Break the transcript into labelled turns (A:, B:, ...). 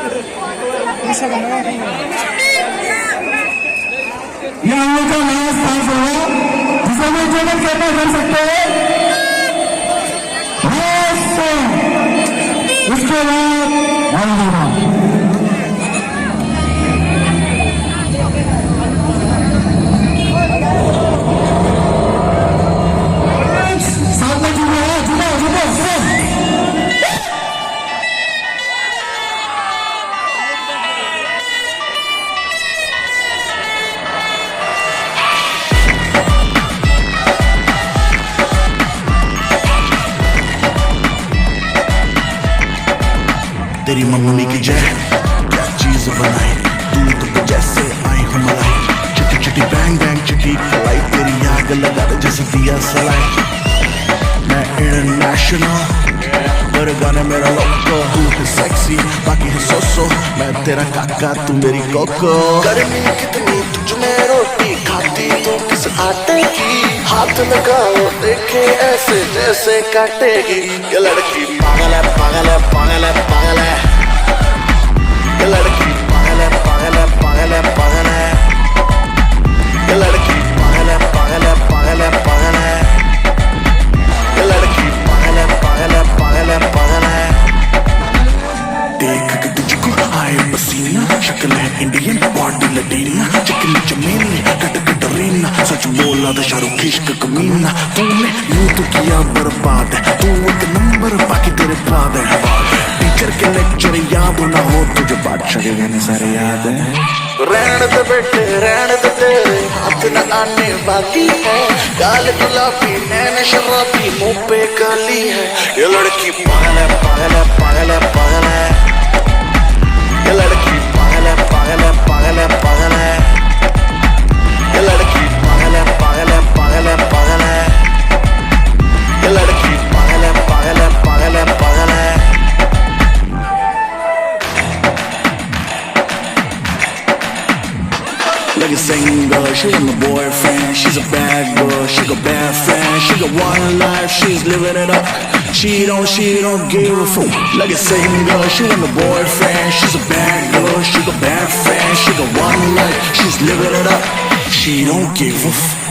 A: यहाँ का नया स्थान होगा जिसे हम जीवन कहते कर सकते हैं। उसके बाद साथ में जुड़े हैं, जुड़ो जुड़ो सब।
B: तेरी मम्मी की जय, क्या चीज बनाई, दूध पे जैसे आई हो मलाई, चिटी चिटी बैंग बैंग चिटी खलाई, तेरी आग लगा दे जैसे दिया सलाई। मैं इंटरनेशनल, मेरे गाने मेरा लोको, तू है सेक्सी बाकी है सोसो, मैं तेरा काका तू मेरी कोको। गर्मी कितनी तुझ में रोटी खाती तू किस आटे की, हाथ लगाओ देखे ऐसे जैसे काटेगी। ये लड़की पागल है पागल है पागल है पागल है, ये लड़की पागल है पागल है पागल है पागल है, ये लड़की पागल है पागल है पागल है पागल है, ये लड़की पागल है पागल है पागल है पागल है। देख के तुझको आए पसीना, शक्ल है इंडियन बॉडी लटीना, चिकनी चमेली कट कटरीना, सच बोला था शाहरुख इश्क कमीना। तूने यूं तो किया बर्बाद है, तू एक नंबर बाकी तेरे बाद है। टीचर के लेक्चर याद ना हो तुझे, बादशाह के गाने सारे याद है। रहन दे बेटे रहन दे, तेरे हाथ न आने बाकी है, गाल गुलाबी नैन शराबी मुंह पे काली है। ये लड़की पागल है पागल है पागल है पागल है, ये लड़की पागल है पागल है पागल है पागल है, ये लड़की पागल है पागल है पागल है पागल है, ये लड़की पागल है पागल है पागल है पागल है। Like a singer, she got no boyfriend. She's a bad girl, she got bad friends. She got one life, she's living it up. She don't give a fuck. Like a singer, she got no boyfriend. She's a bad girl, she got bad friends. She got one life, she's living it up. She don't give a fuck.